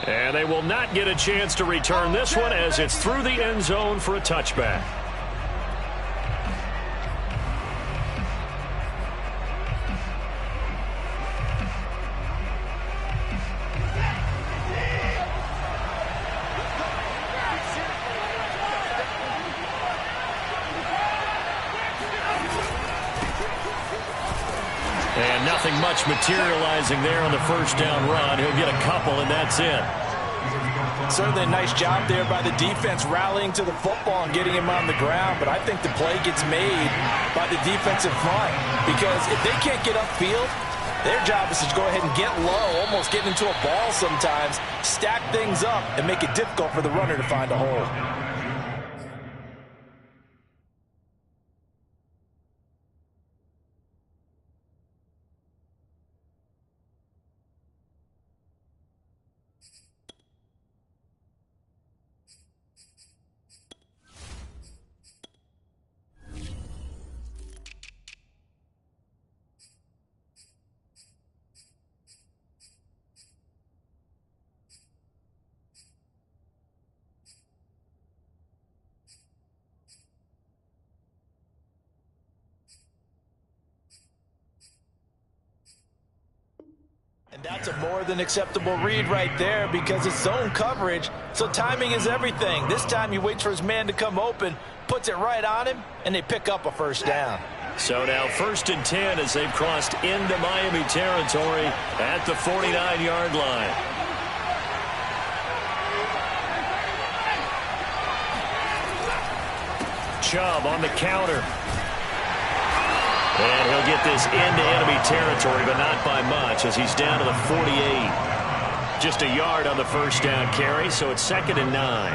And they will not get a chance to return this one as it's through the end zone for a touchback. And nothing much materializing there on the first down run. He'll get a couple, and that's it. Certainly a nice job there by the defense rallying to the football and getting him on the ground. But I think the play gets made by the defensive front because if they can't get upfield, their job is to go ahead and get low, almost get into a ball sometimes, stack things up, and make it difficult for the runner to find a hole. And that's a more than acceptable read right there because it's zone coverage, so timing is everything. This time he waits for his man to come open, puts it right on him, and they pick up a first down. So now 1st and 10 as they've crossed into Miami territory at the 49-yard line. Chubb on the counter. And he'll get this into enemy territory, but not by much as he's down to the 48. Just a yard on the first down carry, so it's 2nd and 9.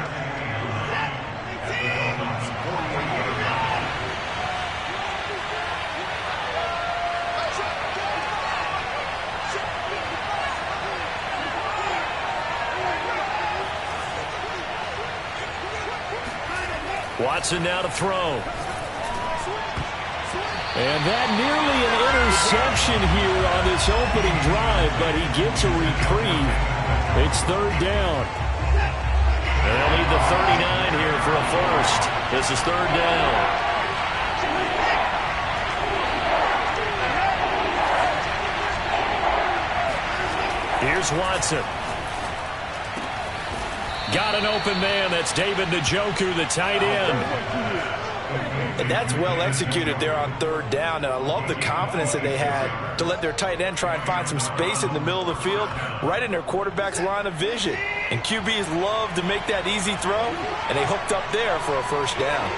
Watson now to throw. And that nearly an interception here on this opening drive, but he gets a reprieve. It's 3rd down. They'll need the 39 here for a first. This is 3rd down. Here's Watson. Got an open man. That's David Njoku, the tight end. And that's well executed there on 3rd down. And I love the confidence that they had to let their tight end try and find some space in the middle of the field, right in their quarterback's line of vision. And QBs love to make that easy throw, and they hooked up there for a first down.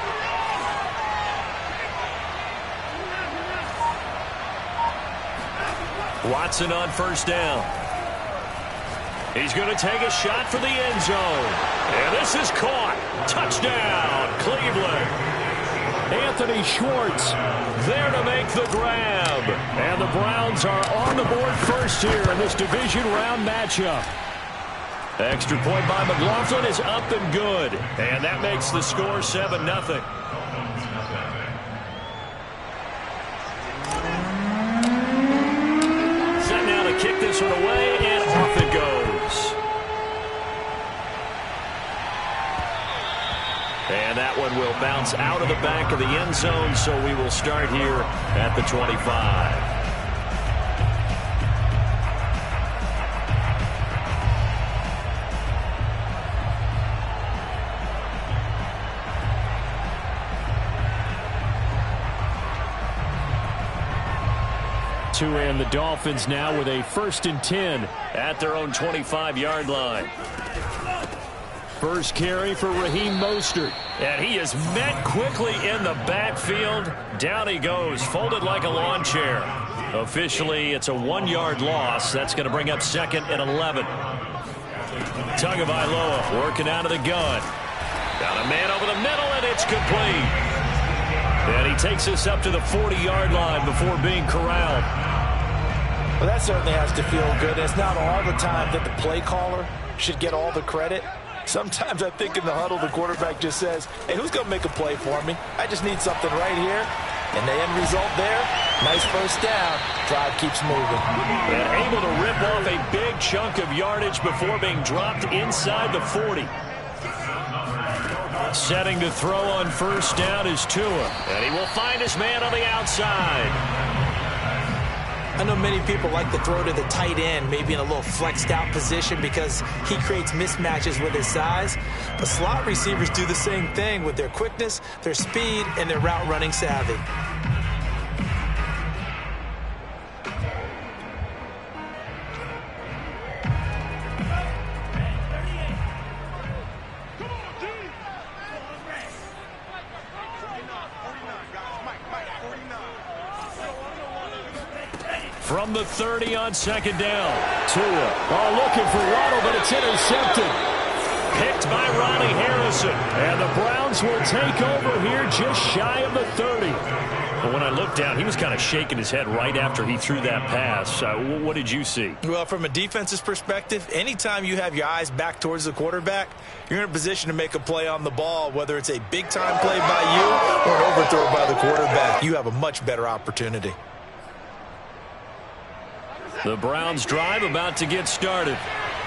Watson on first down. He's going to take a shot for the end zone. And this is caught. Touchdown, Cleveland. Anthony Schwartz there to make the grab. And the Browns are on the board first here in this division round matchup. Extra point by McLaughlin is up and good. And that makes the score 7-0. Set now to kick this one away, and off it goes. And that one will bounce out of the back of the end zone, so we will start here at the 25. And the Dolphins now with a 1st and 10 at their own 25-yard line. First carry for Raheem Mostert. And he is met quickly in the backfield. Down he goes, folded like a lawn chair. Officially, it's a 1-yard loss. That's going to bring up 2nd and 11. Tagovailoa working out of the gun. Got a man over the middle, and it's complete. And he takes us up to the 40-yard line before being corralled. Well, that certainly has to feel good. It's not all the time that the play caller should get all the credit. Sometimes I think in the huddle, the quarterback just says, hey, who's going to make a play for me? I just need something right here. And the end result there, Nice first down. Drive keeps moving. And able to rip off a big chunk of yardage before being dropped inside the 40. Setting to throw on first down is Tua. And he will find his man on the outside. I know many people like to throw to the tight end, maybe in a little flexed out position because he creates mismatches with his size. But slot receivers do the same thing with their quickness, their speed, and their route running savvy. From the 30 on second down. Tua, looking for Waddle, but it's intercepted. Picked by Ronnie Harrison. And the Browns will take over here just shy of the 30. But when I looked down, he was kind of shaking his head right after he threw that pass. What did you see? Well, from a defense's perspective, anytime you have your eyes back towards the quarterback, you're in a position to make a play on the ball, whether it's a big-time play by you or an overthrow by the quarterback. You have a much better opportunity. The Browns drive about to get started.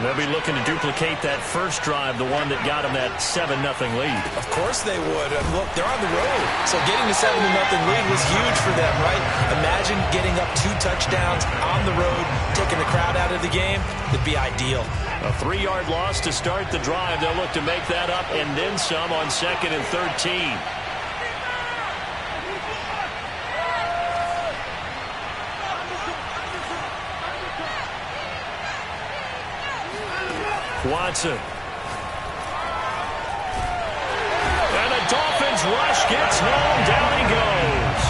They'll be looking to duplicate that first drive, the one that got them that 7-0 lead. Of course they would. Look, they're on the road. So getting the 7-0 lead was huge for them, right? Imagine getting up 2 touchdowns on the road, taking the crowd out of the game. It'd be ideal. A 3-yard loss to start the drive. They'll look to make that up and then some on 2nd and 13. Watson. And the Dolphins rush gets home. Down he goes.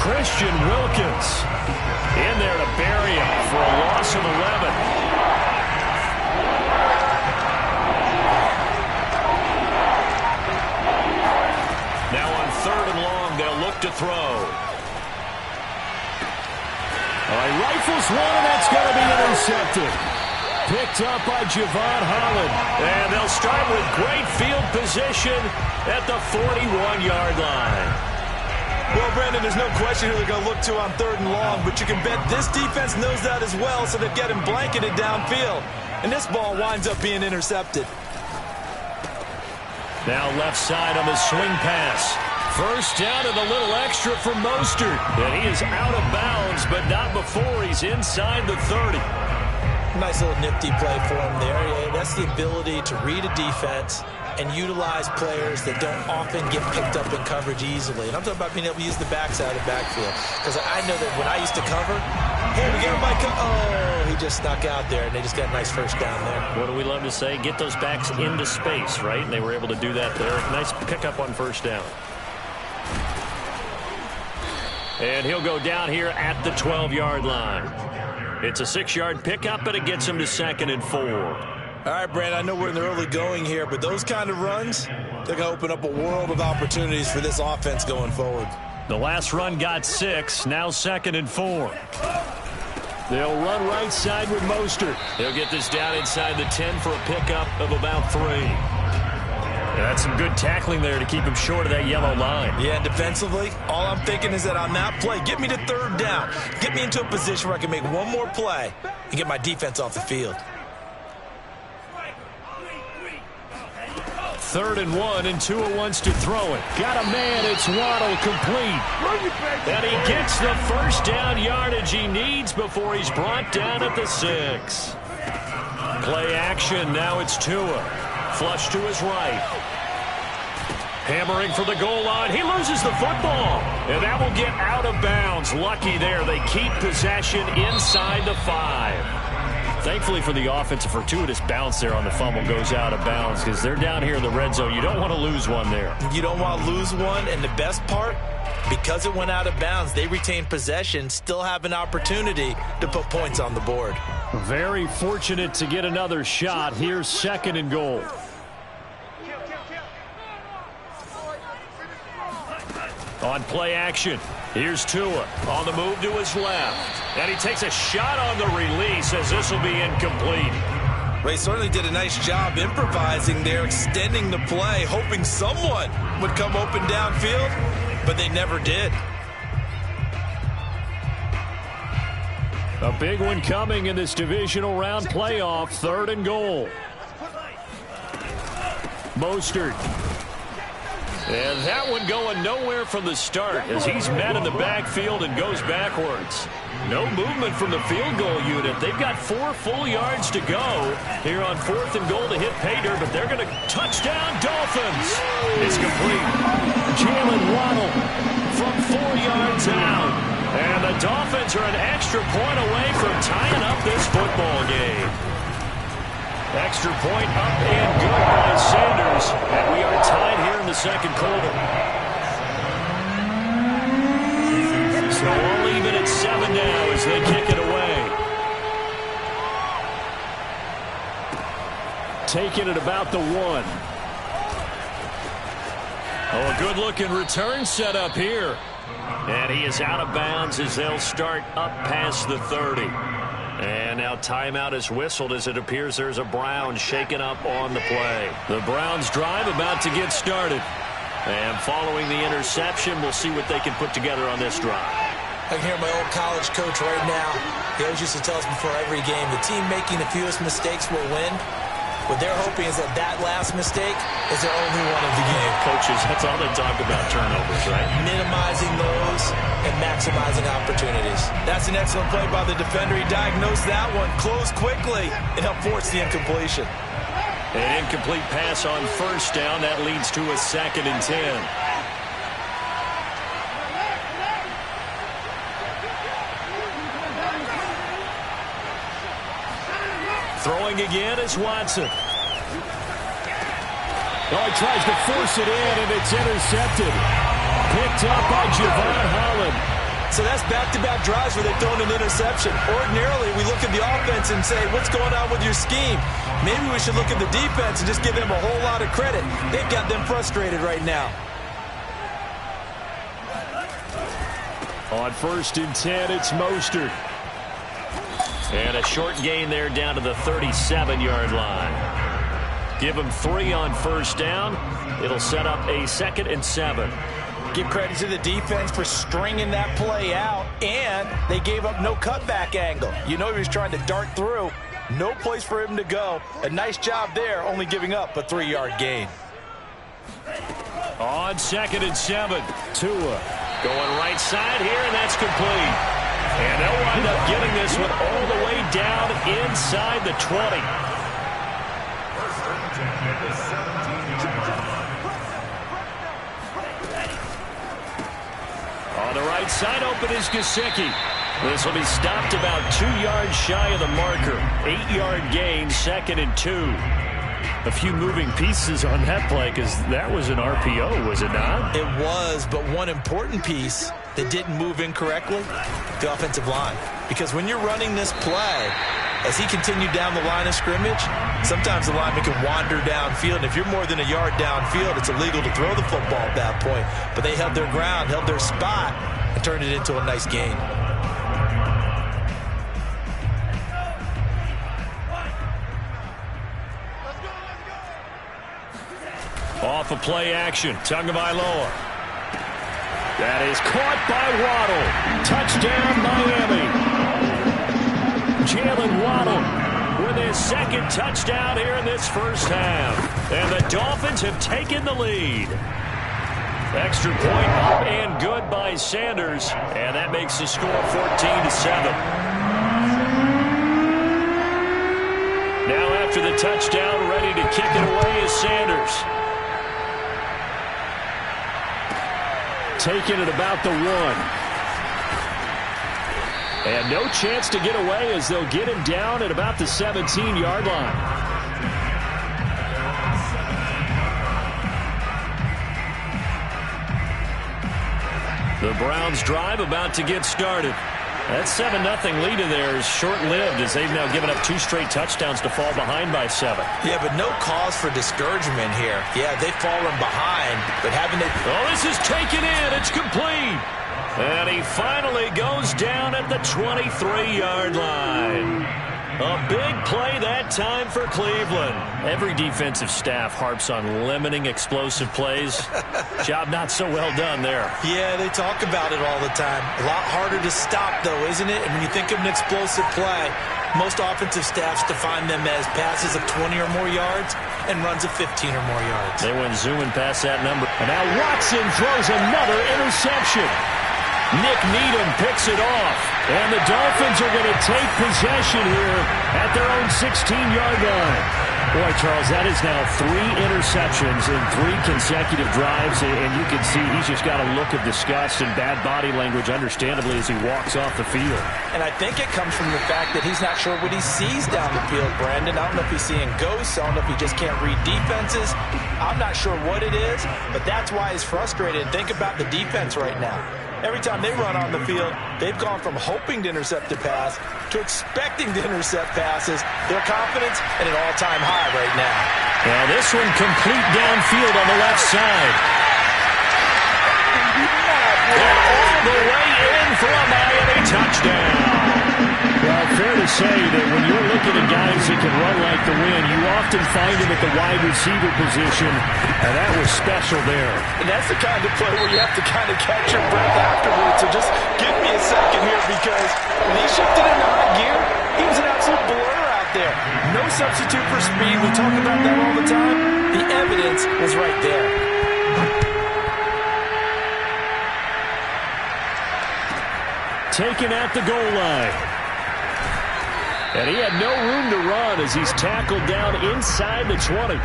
Christian Wilkins in there to bury him for a loss of 11. Now on 3rd and long, they'll look to throw. Rifles one, and that's going to be intercepted. Picked up by Javon Holland. And they'll start with great field position at the 41-yard line. Well, Brandon, there's no question who they're going to look to on 3rd and long, but you can bet this defense knows that as well, so they've got him blanketed downfield. And this ball winds up being intercepted. Now left side on the swing pass. First down and a little extra for Mostert. And he is out of bounds, but not before he's inside the 30. Nice little nifty play for him there. Yeah, that's the ability to read a defense and utilize players that don't often get picked up in coverage easily. And I'm talking about being able to use the backside of the backfield. Because I know that when I used to cover, hey, we got him by he just snuck out there, and they just got a nice first down there. What do we love to say? Get those backs into space, right? And they were able to do that there. Nice pickup on first down. And he'll go down here at the 12-yard line. It's a 6-yard pickup, and it gets him to 2nd and 4. All right, Brandon, I know we're in the early going here, but those kind of runs, they're going to open up a world of opportunities for this offense going forward. The last run got 6, now 2nd and 4. They'll run right side with Mostert. He'll get this down inside the 10 for a pickup of about 3. That's some good tackling there to keep him short of that yellow line. Yeah, defensively, all I'm thinking is that on that play, get me to 3rd down. Get me into a position where I can make one more play and get my defense off the field. 3rd and 1, and Tua wants to throw it. Got a man, it's Waddle, complete. And he gets the first down yardage he needs before he's brought down at the 6. Play action, now it's Tua. Flush to his right. Hammering for the goal line. He loses the football. And that will get out of bounds. Lucky there. They keep possession inside the 5. Thankfully for the offense, a fortuitous bounce there on the fumble goes out of bounds because they're down here in the red zone. You don't want to lose one there. You don't want to lose one. And the best part, because it went out of bounds, they retain possession, still have an opportunity to put points on the board. Very fortunate to get another shot. Here's 2nd and goal. On play action, here's Tua on the move to his left. And he takes a shot on the release as this will be incomplete. Well, he certainly did a nice job improvising there, extending the play, hoping someone would come open downfield, but they never did. A big one coming in this divisional round playoff. 3rd and goal. Mostert. And that one going nowhere from the start as he's met in the backfield and goes backwards. No movement from the field goal unit. They've got 4 full yards to go here on 4th and goal to hit pay dirt, but they're going to touchdown Dolphins. It's complete. Jalen Waddle from 4 yards out. And the Dolphins are an extra point away from tying up this football game. Extra point up and good by Sanders. And we are tied here in the 2nd quarter. So all even at 7 now as they kick it away. Taking it about the 1. Oh, a good-looking return set up here. And he is out of bounds as they'll start up past the 30. And now timeout is whistled as it appears there's a Browns shaken up on the play. The Browns drive about to get started. And following the interception, we'll see what they can put together on this drive. I can hear my old college coach right now. He always used to tell us before every game, the team making the fewest mistakes will win. What they're hoping is that last mistake is their only one of the game. Coaches, that's all they talk about, turnovers, right? Minimizing those and maximizing opportunities. That's an excellent play by the defender. He diagnosed that one, closed quickly, and helped force the incompletion. An incomplete pass on 1st down. That leads to a 2nd and 10. Throwing again is Watson. Oh, he tries to force it in, and it's intercepted. Picked up by Javon Holland. So that's back-to-back drives where they've thrown an interception. Ordinarily, we look at the offense and say, what's going on with your scheme? Maybe we should look at the defense and just give them a whole lot of credit. They've got them frustrated right now. On 1st and 10, it's Mostert. And a short gain there down to the 37-yard line. Give them 3 on 1st down. It'll set up a 2nd and 7. Give credit to the defense for stringing that play out, and they gave up no cutback angle. You know he was trying to dart through. No place for him to go. A nice job there, only giving up a 3-yard gain. On 2nd and 7, Tua going right side here, and that's complete. And they'll wind up getting this one all the way down inside the 20. On the right side, open is Gesicki. This will be stopped about 2 yards shy of the marker. 8-yard gain, 2nd and 2. A few moving pieces on that play because that was an RPO, was it not? It was, but one important piece that didn't move incorrectly, the offensive line. Because when you're running this play, as he continued down the line of scrimmage, sometimes the lineman can wander downfield. And if you're more than a yard downfield, it's illegal to throw the football at that point. But they held their ground, held their spot, and turned it into a nice gain. Off of play action, Tagovailoa. That is caught by Waddle. Touchdown, Miami. Jalen Waddle with his 2nd touchdown here in this 1st half. And the Dolphins have taken the lead. Extra point up and good by Sanders. And that makes the score 14-7. Now after the touchdown, ready to kick it away is Sanders. Taking it about the 1. And no chance to get away as they'll get him down at about the 17-yard line. The Browns drive about to get started. That 7-0 lead in there is short-lived as they've now given up 2 straight touchdowns to fall behind by 7. Yeah, but no cause for discouragement here. Yeah, they've fallen behind, but haven't they... Oh, this is taken in. It's complete. And he finally goes down at the 23-yard line. A big play that time for Cleveland. Every defensive staff harps on limiting explosive plays. Job not so well done there. Yeah, they talk about it all the time. A lot harder to stop, though, isn't it? And when you think of an explosive play, most offensive staffs define them as passes of 20 or more yards and runs of 15 or more yards. They went zooming past that number. And now Watson throws another interception. Nick Needham picks it off. And the Dolphins are going to take possession here at their own 16-yard line. Boy, Charles, that is now 3 interceptions in 3 consecutive drives. And you can see he's just got a look of disgust and bad body language, understandably, as he walks off the field. And I think it comes from the fact that he's not sure what he sees down the field, Brandon. I don't know if he's seeing ghosts. I don't know if he just can't read defenses. I'm not sure what it is, but that's why he's frustrated. Think about the defense right now. Every time they run on the field, they've gone from hoping to intercept a pass to expecting to intercept passes. Their confidence at an all-time high right now. Now this one complete downfield on the left side. And all the way in for a Miami touchdown. Well, fair to say that when you're looking at guys that can run like the wind, you often find them at the wide receiver position, and that was special there. And that's the kind of play where you have to kind of catch your breath afterwards. So just give me a second here, because when he shifted into high gear, he was an absolute blur out there. No substitute for speed. We talk about that all the time. The evidence was right there. Taken at the goal line. And he had no room to run as he's tackled down inside the 20.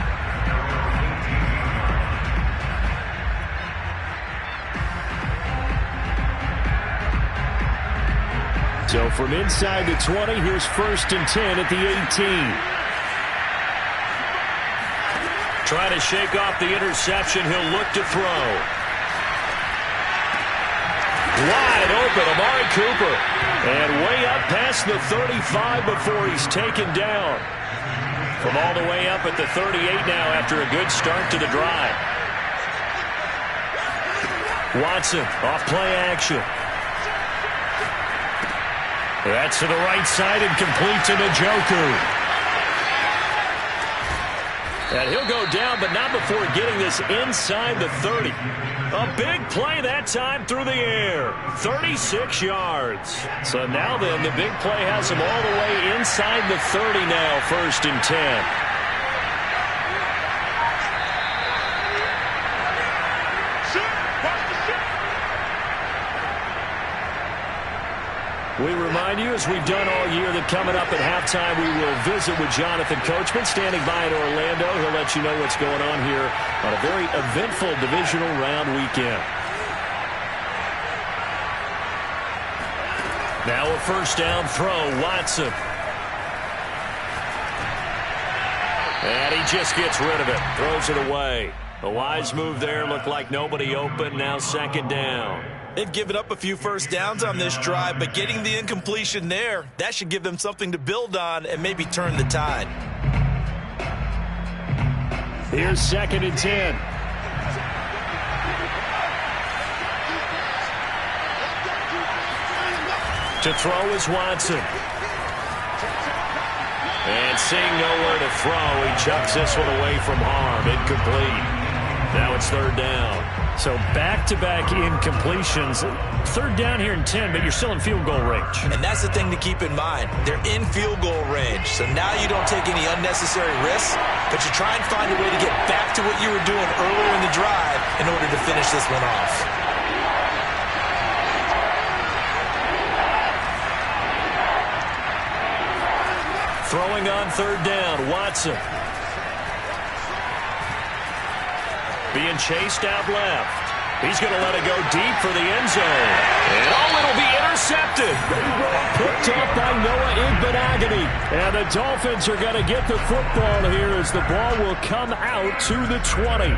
So from inside the 20, here's 1st and 10 at the 18. Trying to shake off the interception. He'll look to throw. Wide open, Amari Cooper. And way up past the 35 before he's taken down. From all the way up at the 38 now after a good start to the drive. Watson off play action. That's to the right side and complete to Njoku. And he'll go down, but not before getting this inside the 30. A big play that time through the air. 36 yards. So now then, the big play has him all the way inside the 30 now, 1st and 10. We remind you, as we've done all year, that coming up at halftime, we will visit with Jonathan Coachman, standing by in Orlando. He'll let you know what's going on here on a very eventful divisional round weekend. Now a 1st down throw, Watson. And he just gets rid of it, throws it away. A wise move there, looked like nobody open, now 2nd down. They've given up a few 1st downs on this drive, but getting the incompletion there, that should give them something to build on and maybe turn the tide. Here's 2nd and 10. To throw is Watson. And seeing nowhere to throw, he chucks this one away from harm. Incomplete. Now it's 3rd down. So back-to-back incompletions. 3rd down here in 10, but you're still in field goal range. And that's the thing to keep in mind. They're in field goal range. So now you don't take any unnecessary risks, but you try and find a way to get back to what you were doing earlier in the drive in order to finish this one off. Throwing on 3rd down, Watson. Being chased out left. He's going to let it go deep for the end zone. And it'll be intercepted. Picked up by Noah Igbenogany. And the Dolphins are going to get the football here as the ball will come out to the 20.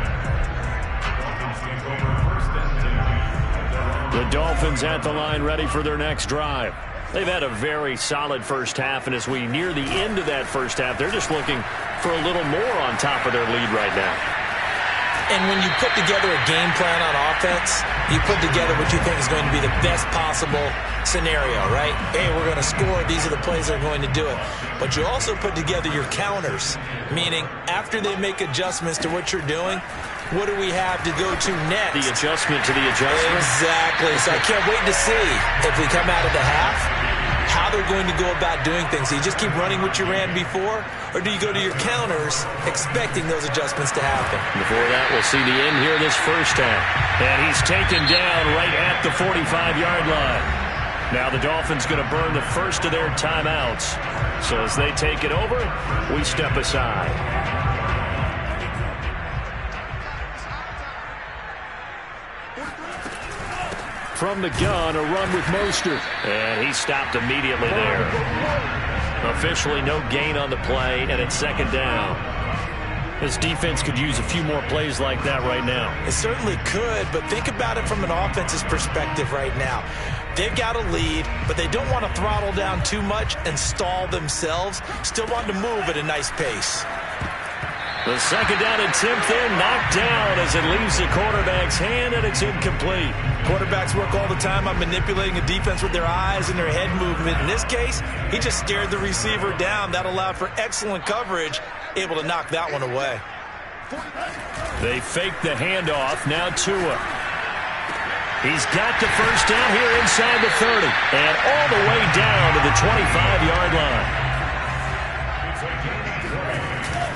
The Dolphins at the line ready for their next drive. They've had a very solid 1st half, and as we near the end of that 1st half, they're just looking for a little more on top of their lead right now. And when you put together a game plan on offense, you put together what you think is going to be the best possible scenario, right? Hey, we're going to score. These are the plays that are going to do it. But you also put together your counters, meaning after they make adjustments to what you're doing, what do we have to go to next? The adjustment to the adjustment. Exactly. So I can't wait to see if we come out of the half, how they're going to go about doing things. Do you just keep running what you ran before, or do you go to your counters expecting those adjustments to happen? Before that, we'll see the end here in this first half. And he's taken down right at the 45-yard line. Now the Dolphins going to burn the first of their timeouts. So as they take it over, we step aside. From the gun, a run with Mostert. And he stopped immediately there. Officially no gain on the play, and it's second down. This defense could use a few more plays like that right now. It certainly could, but think about it from an offense's perspective right now. They've got a lead, but they don't want to throttle down too much and stall themselves. Still want to move at a nice pace. The second down attempt there knocked down as it leaves the quarterback's hand, and it's incomplete. Quarterbacks work all the time on manipulating a defense with their eyes and their head movement. In this case, he just stared the receiver down. That allowed for excellent coverage, able to knock that one away. They fake the handoff. Now Tua. He's got the first down here inside the 30 and all the way down to the 25-yard line.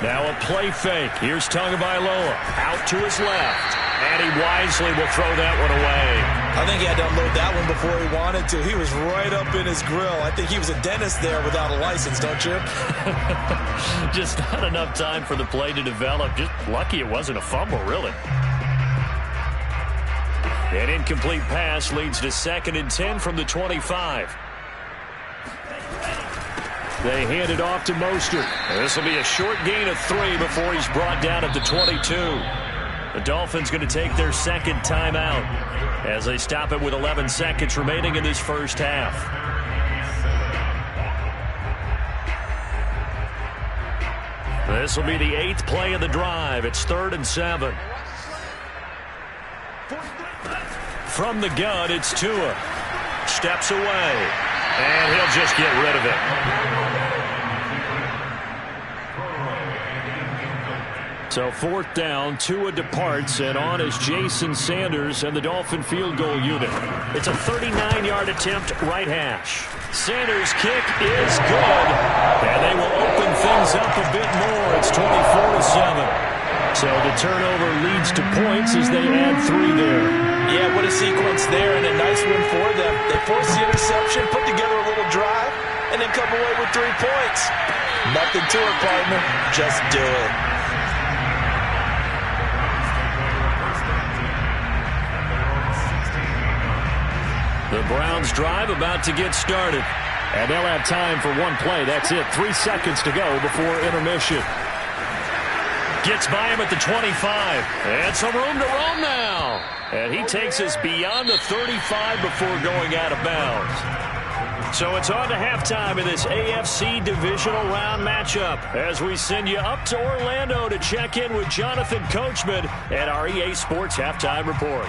Now a play fake. Here's Tagovailoa out to his left. And he wisely will throw that one away. I think he had to unload that one before he wanted to. He was right up in his grill. I think he was a dentist there without a license, don't you? Just not enough time for the play to develop. Just lucky it wasn't a fumble, really. An incomplete pass leads to 2nd and 10 from the 25. They hand it off to Mostert. This will be a short gain of 3 before he's brought down at the 22. The Dolphins going to take their second timeout as they stop it with 11 seconds remaining in this first half. This will be the 8th play of the drive. It's 3rd and 7. From the gun, it's Tua. Steps away. And he'll just get rid of it. So 4th down, Tua departs, and on is Jason Sanders and the Dolphin field goal unit. It's a 39-yard attempt, right hash. Sanders' kick is good, and they will open things up a bit more. It's 24-7. So the turnover leads to points as they add 3 there. Yeah, what a sequence there, and a nice one for them. They force the interception, put together a little drive, and then come away with 3 points. Nothing to it, partner. Just do it. The Browns drive about to get started. And they'll have time for one play. That's it. 3 seconds to go before intermission. Gets by him at the 25. And some room to roam now. And he takes us beyond the 35 before going out of bounds. So it's on to halftime in this AFC divisional round matchup as we send you up to Orlando to check in with Jonathan Coachman and our EA Sports Halftime Report.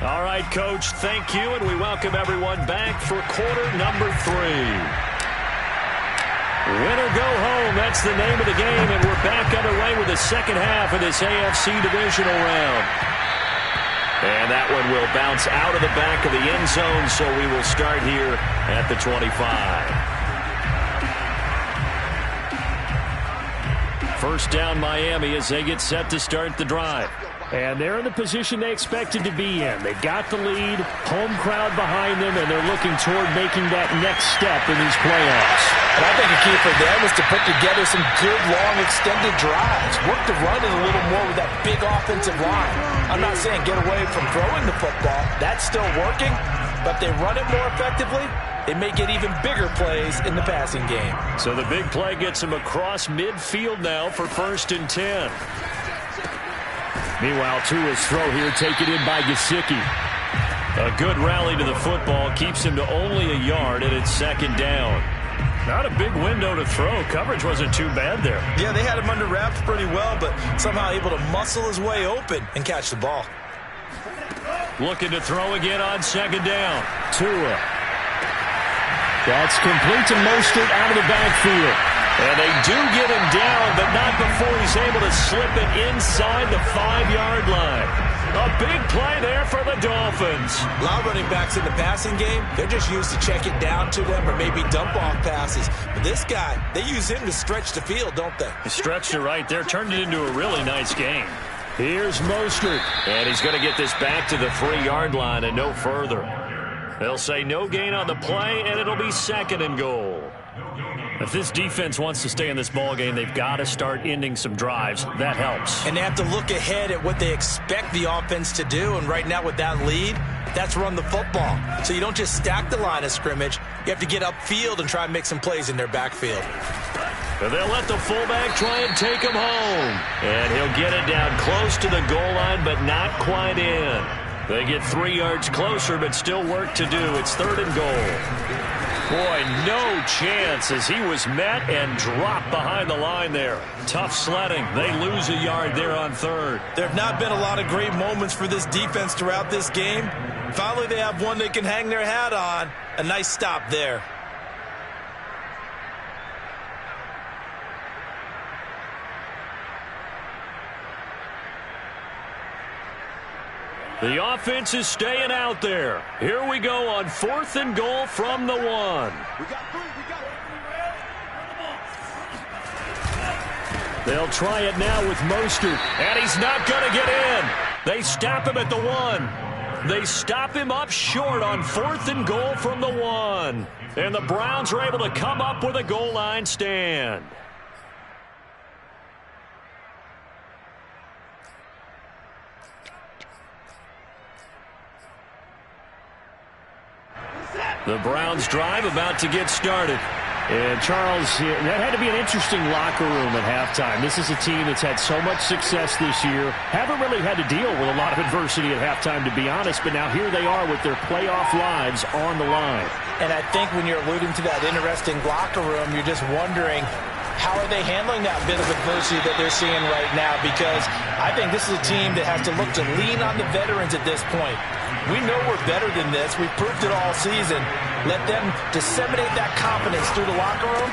All right, Coach, thank you, and we welcome everyone back for quarter number 3. Win or go home, that's the name of the game, and we're back underway with the second half of this AFC divisional round. And that one will bounce out of the back of the end zone, so we will start here at the 25. First down, Miami, as they get set to start the drive. And they're in the position they expected to be in. They've got the lead, home crowd behind them, and they're looking toward making that next step in these playoffs. And I think a key for them is to put together some good, long, extended drives. Work the run in a little more with that big offensive line. I'm not saying get away from throwing the football. That's still working. But if they run it more effectively, they may get even bigger plays in the passing game. So the big play gets them across midfield now for 1st and 10. Meanwhile, Tua's throw here taken in by Gesicki. A good rally to the football keeps him to only a yard, and it's second down. Not a big window to throw. Coverage wasn't too bad there. Yeah, they had him under wraps pretty well, but somehow able to muscle his way open and catch the ball. Looking to throw again on second down. Tua. That's complete to Mostert out of the backfield. And they do get him down, but not before he's able to slip it inside the 5-yard line. A big play there for the Dolphins. A lot of running backs in the passing game, they're just used to check it down to them or maybe dump off passes. But this guy, they use him to stretch the field, don't they? Stretched it right there, turned it into a really nice game. Here's Mostert. And he's going to get this back to the 3-yard line and no further. They'll say no gain on the play, and it'll be second and goal. If this defense wants to stay in this ballgame, they've got to start ending some drives. That helps. And they have to look ahead at what they expect the offense to do. And right now with that lead, that's run the football. So you don't just stack the line of scrimmage. You have to get upfield and try and make some plays in their backfield. And they'll let the fullback try and take him home. And he'll get it down close to the goal line, but not quite in. They get 3 yards closer, but still work to do. It's third and goal. Boy, no chance as he was met and dropped behind the line there. Tough sledding. They lose a yard there on third. There have not been a lot of great moments for this defense throughout this game. Finally, they have one they can hang their hat on. A nice stop there. The offense is staying out there. Here we go on 4th and goal from the 1. They'll try it now with Mostert, and he's not going to get in. They stop him at the 1. They stop him up short on 4th and goal from the 1. And the Browns are able to come up with a goal line stand. The Browns drive about to get started. And, Charles, that had to be an interesting locker room at halftime. This is a team that's had so much success this year. Haven't really had to deal with a lot of adversity at halftime, to be honest. But now here they are with their playoff lives on the line. And I think when you're alluding to that interesting locker room, you're just wondering, how are they handling that bit of adversity that they're seeing right now? Because I think this is a team that has to look to lean on the veterans at this point. We know we're better than this. We've proved it all season. Let them disseminate that confidence through the locker room.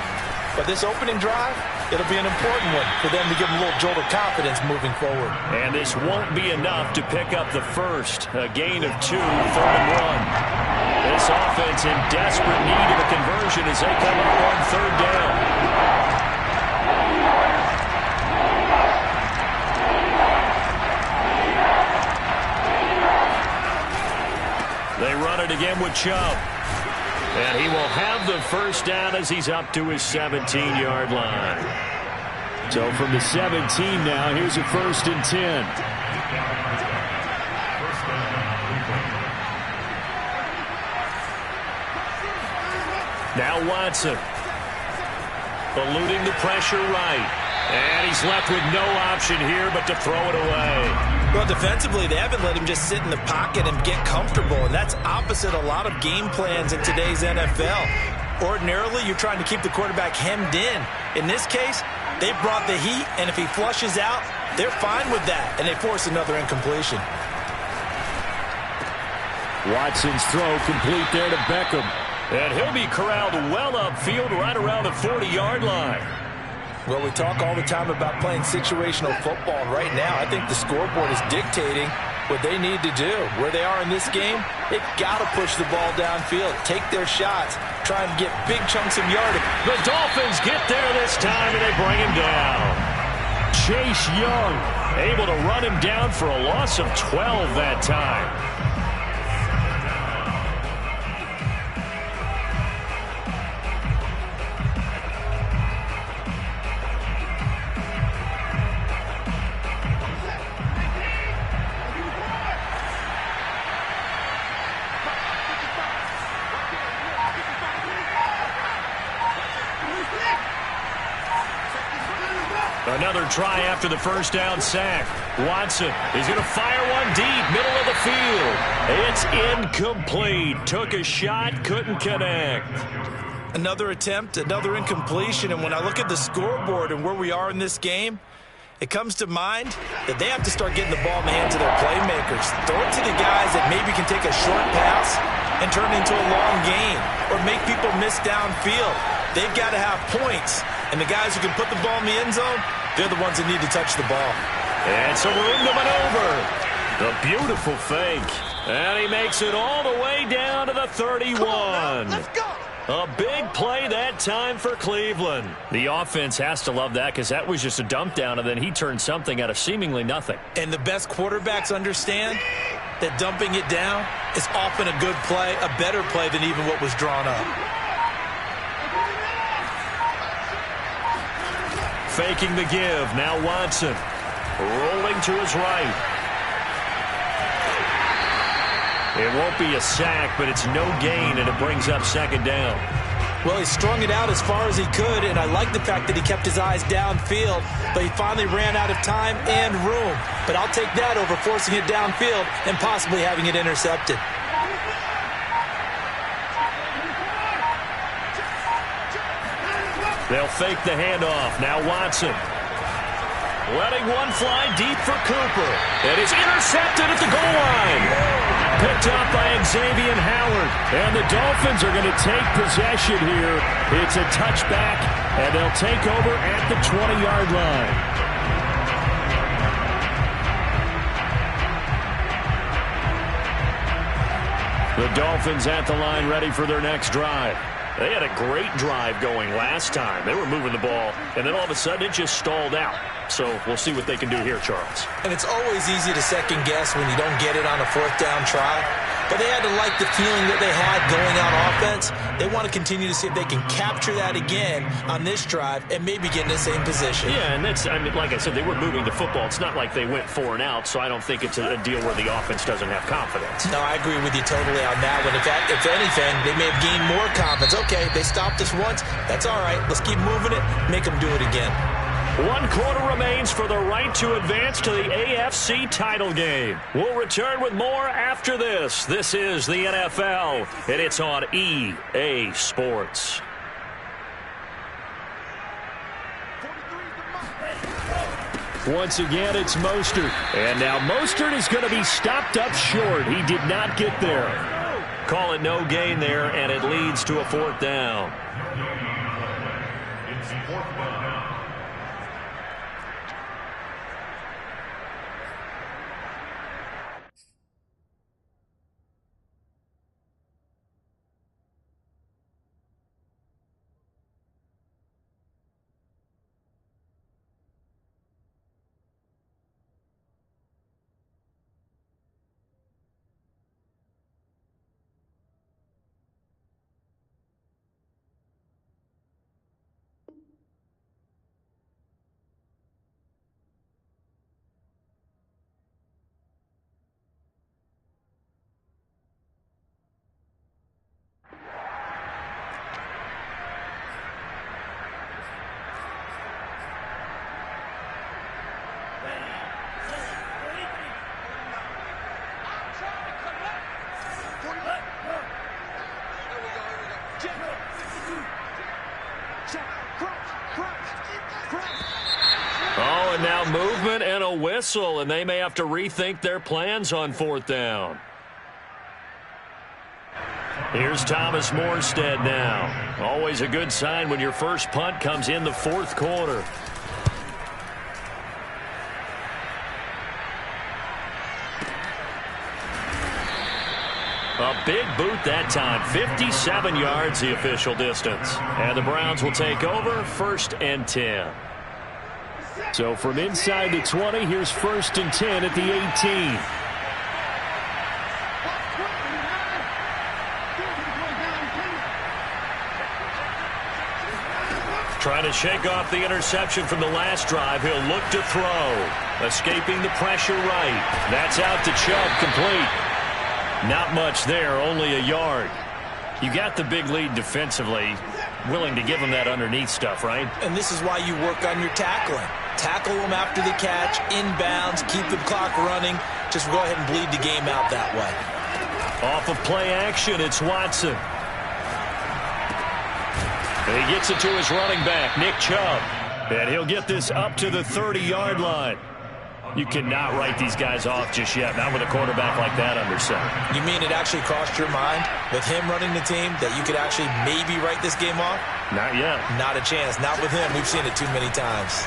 But this opening drive, it'll be an important one for them to give them a little jolt of confidence moving forward. And this won't be enough to pick up the first. A gain of 2, 3rd and 1. This offense in desperate need of a conversion as they come up on 3rd down. They run it again with Chubb. And he will have the first down as he's up to his 17-yard line. So from the 17 now, here's a 1st and 10. Now Watson. Eluding the pressure right. And he's left with no option here but to throw it away. Well, defensively, they haven't let him just sit in the pocket and get comfortable, and that's opposite a lot of game plans in today's NFL. Ordinarily, you're trying to keep the quarterback hemmed in. In this case, they brought the heat, and if he flushes out, they're fine with that, and they force another incompletion. Watson's throw complete there to Beckham. And he'll be corralled well upfield right around the 40-yard line. Well, we talk all the time about playing situational football. Right now, I think the scoreboard is dictating what they need to do. Where they are in this game, they've got to push the ball downfield, take their shots, try and get big chunks of yardage. The Dolphins get there this time, and they bring him down. Chase Young able to run him down for a loss of 12 that time. Another try after the first down sack. Watson is going to fire one deep, middle of the field. It's incomplete. Took a shot, couldn't connect. Another attempt, another incompletion, and when I look at the scoreboard and where we are in this game, it comes to mind that they have to start getting the ball in the hands of their playmakers. Throw it to the guys that maybe can take a short pass and turn it into a long gain or make people miss downfield. They've got to have points, and the guys who can put the ball in the end zone, they're the ones that need to touch the ball. And some room to maneuver. The beautiful fake. And he makes it all the way down to the 31. Let's go. A big play that time for Cleveland. The offense has to love that because that was just a dump down, and then he turned something out of seemingly nothing. And the best quarterbacks understand that dumping it down is often a good play, a better play than even what was drawn up. Faking the give. Now Watson rolling to his right. It won't be a sack, but it's no gain, and it brings up second down. Well, he strung it out as far as he could, and I like the fact that he kept his eyes downfield, but he finally ran out of time and room. But I'll take that over forcing it downfield and possibly having it intercepted. They'll fake the handoff. Now Watson. Letting one fly deep for Cooper. It is intercepted at the goal line. Picked up by Xavier Howard. And the Dolphins are going to take possession here. It's a touchback, and they'll take over at the 20-yard line. The Dolphins at the line ready for their next drive. They had a great drive going last time. They were moving the ball, and then all of a sudden it just stalled out. So we'll see what they can do here, Charles. And it's always easy to second guess when you don't get it on a fourth down try. But they had to like the feeling that they had going on offense. They want to continue to see if they can capture that again on this drive and maybe get in the same position. Yeah, and that's, I mean, like I said, they were moving the football. It's not like they went 4 and out, so I don't think it's a deal where the offense doesn't have confidence. No, I agree with you totally on that one. If anything, they may have gained more confidence. Okay, they stopped us once. That's all right. Let's keep moving it, make them do it again. 1 quarter remains for the right to advance to the AFC title game. We'll return with more after this. This is the NFL, and it's on EA Sports. Once again, it's Mostert. And now Mostert is going to be stopped up short. He did not get there. Call it no gain there, and it leads to a 4th down. It's 4th down. Oh, and now movement and a whistle, and they may have to rethink their plans on 4th down. Here's Thomas Morstead now. Always a good sign when your first punt comes in the 4th quarter. A big boot that time. 57 yards the official distance. And the Browns will take over 1st and 10. So from inside the 20, here's 1st and 10 at the 18. Trying to shake off the interception from the last drive. He'll look to throw. Escaping the pressure right. That's out to Chubb, complete. Not much there, only a yard. You got the big lead defensively. Willing to give him that underneath stuff, right? And this is why you work on your tackling. Tackle them after the catch, inbounds, keep the clock running. Just go ahead and bleed the game out that way. Off of play action, it's Watson. And he gets it to his running back, Nick Chubb. And he'll get this up to the 30-yard line. You cannot write these guys off just yet, not with a quarterback like that under center. You mean it actually crossed your mind with him running the team that you could actually maybe write this game off? Not yet. Not a chance. Not with him. We've seen it too many times.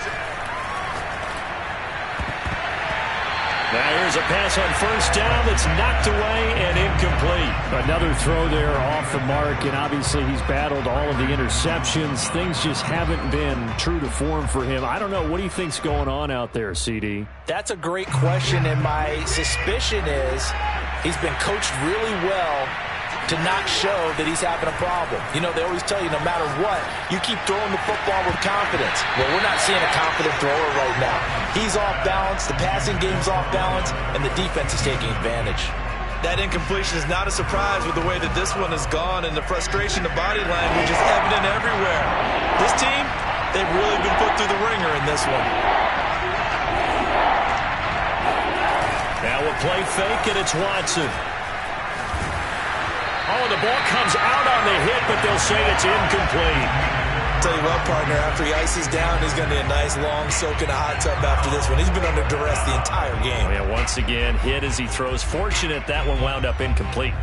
Now here's a pass on first down that's knocked away and incomplete. Another throw there off the mark, and obviously he's battled all of the interceptions. Things just haven't been true to form for him. I don't know. What do you think's going on out there, CD? That's a great question, and my suspicion is he's been coached really well to not show that he's having a problem. You know, they always tell you no matter what, you keep throwing the football with confidence. Well, we're not seeing a confident thrower right now. He's off balance, the passing game's off balance, and the defense is taking advantage. That incompletion is not a surprise with the way that this one has gone, and the frustration, the body language is evident everywhere. This team, they've really been put through the ringer in this one. Now a play fake, and it's Watson. Oh, the ball comes out on the hit, but they'll say it's incomplete. Tell you what, partner, after he ices down, he's going to be a nice long soak in a hot tub after this one. He's been under duress the entire game. Oh, yeah, once again, hit as he throws. Fortunate that one wound up incomplete.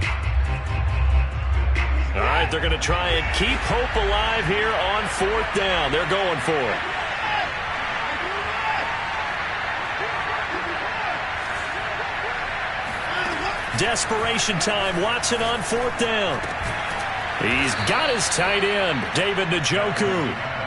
All right, they're going to try and keep hope alive here on fourth down. They're going for it. Desperation time. Watson on fourth down. He's got his tight end, David Njoku.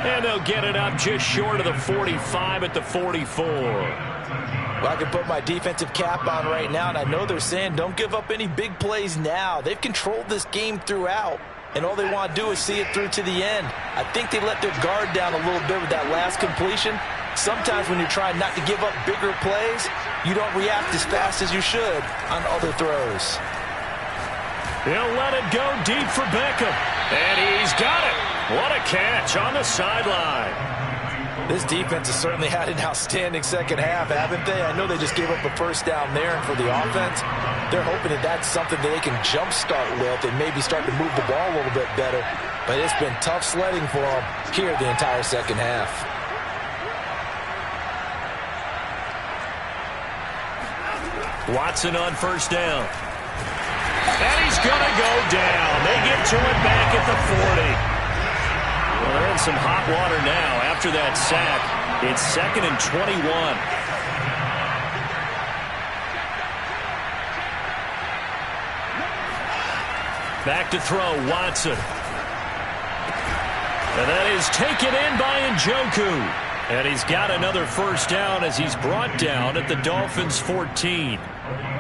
And they'll get it up just short of the 45 at the 44. Well, I can put my defensive cap on right now, and I know they're saying don't give up any big plays now. They've controlled this game throughout, and all they want to do is see it through to the end. I think they let their guard down a little bit with that last completion. Sometimes when you're trying not to give up bigger plays, you don't react as fast as you should on other throws. He'll let it go deep for Beckham. And he's got it. What a catch on the sideline. This defense has certainly had an outstanding second half, haven't they? I know they just gave up a first down there, and for the offense, they're hoping that that's something that they can jumpstart with and maybe start to move the ball a little bit better. But it's been tough sledding for them here the entire second half. Watson on first down. And he's going to go down. They get to it back at the 40. Well, they're in some hot water now after that sack. It's 2nd and 21. Back to throw, Watson. And that is taken in by Njoku. And he's got another first down as he's brought down at the Dolphins' 14.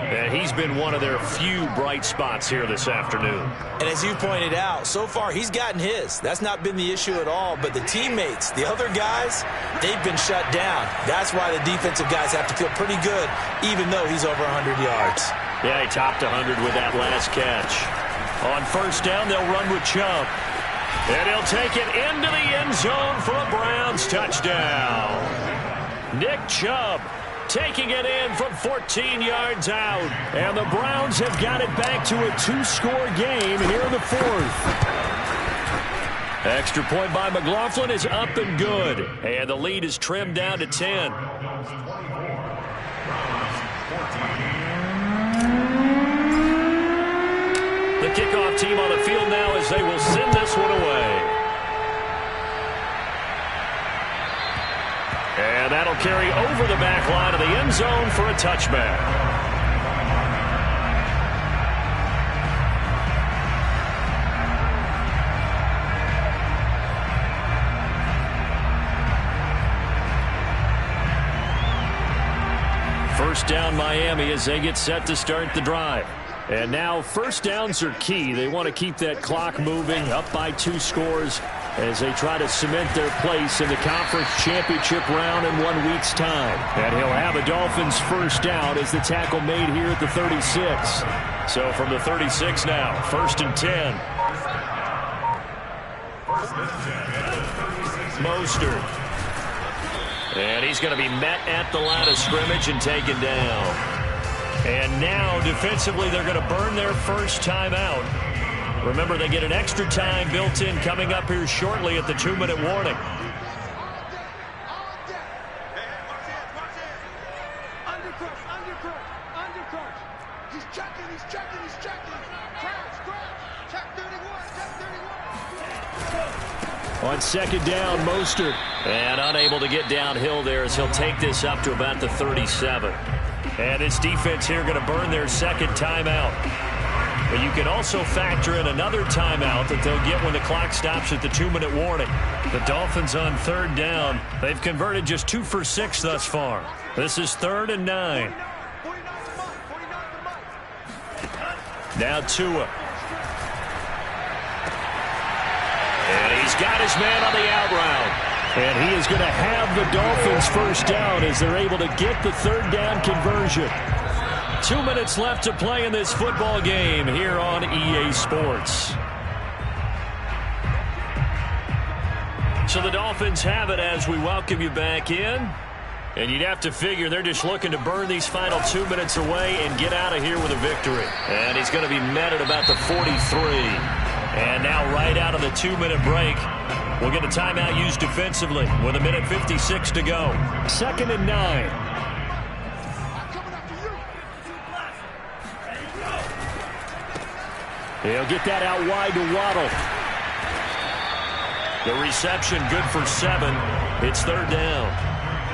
And he's been one of their few bright spots here this afternoon. And as you pointed out, so far he's gotten his. That's not been the issue at all. But the teammates, the other guys, they've been shut down. That's why the defensive guys have to feel pretty good, even though he's over 100 yards. Yeah, he topped 100 with that last catch. On first down, they'll run with Chubb. And he'll take it into the end zone for a Browns touchdown. Nick Chubb taking it in from 14 yards out. And the Browns have got it back to a 2-score game here in the fourth. Extra point by McLaughlin is up and good. And the lead is trimmed down to 10. The kickoff team on the field now as they will send this one away. And that'll carry over the back line of the end zone for a touchback. First down Miami as they get set to start the drive. And now first downs are key. They want to keep that clock moving, up by 2 scores as they try to cement their place in the conference championship round in 1 week's time. And he'll have a Dolphins first down as the tackle made here at the 36. So from the 36 now, 1st and 10. Mostert. And he's going to be met at the line of scrimmage and taken down. And now, defensively, they're going to burn their first timeout. Remember, they get an extra time built in coming up here shortly at the 2-minute warning. On second down, Mostert. And unable to get downhill there as he'll take this up to about the 37. And his defense here going to burn their second timeout. But you can also factor in another timeout that they'll get when the clock stops at the 2-minute warning. The Dolphins on third down. They've converted just 2 for 6 thus far. This is 3rd and 9. Now Tua. And he's got his man on the out route. And he is going to have the Dolphins first down as they're able to get the third down conversion. 2 minutes left to play in this football game here on EA Sports. So the Dolphins have it as we welcome you back in. And you'd have to figure they're just looking to burn these final 2 minutes away and get out of here with a victory. And he's going to be met at about the 43. And now right out of the 2-minute break, we'll get a timeout used defensively with 1:56 to go. 2nd and 9. He'll get that out wide to Waddle. The reception good for 7. It's 3rd down.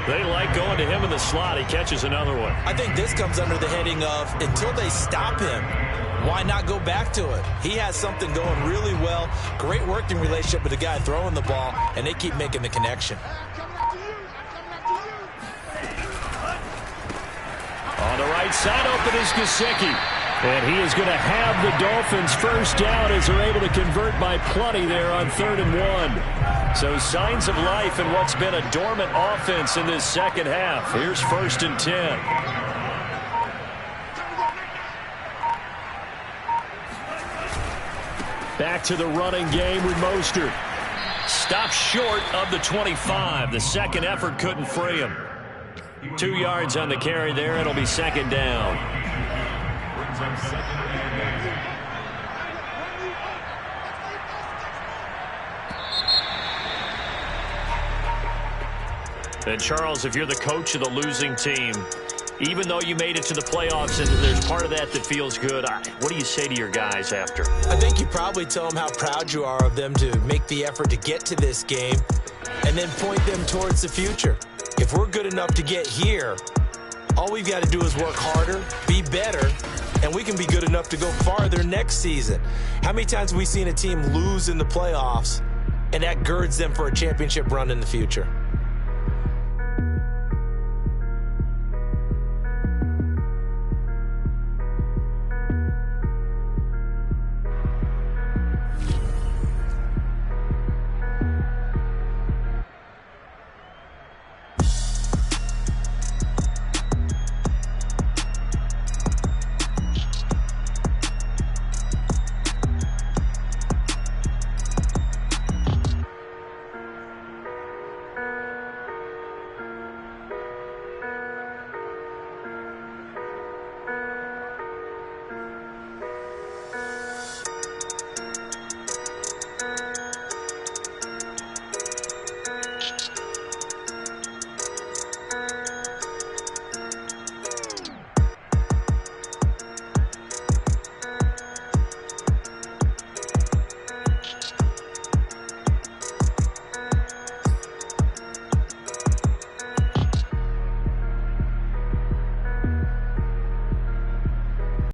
They like going to him in the slot. He catches another one. I think this comes under the heading of until they stop him, why not go back to it? He has something going really well. Great working relationship with the guy throwing the ball, and they keep making the connection. On the right side, open is Gesicki. And he is going to have the Dolphins first down as they're able to convert by plenty there on 3rd and 1. So signs of life in what's been a dormant offense in this second half. Here's 1st and 10. Back to the running game with Mostert. Stopped short of the 25. The second effort couldn't free him. 2 yards on the carry there. It'll be 2nd down. And Charles, if you're the coach of the losing team, even though you made it to the playoffs and there's part of that feels good, what do you say to your guys after? I think you probably tell them how proud you are of them to make the effort to get to this game and then point them towards the future. If we're good enough to get here, all we've got to do is work harder, be better, and we can be good enough to go farther next season. How many times have we seen a team lose in the playoffs, and that girds them for a championship run in the future?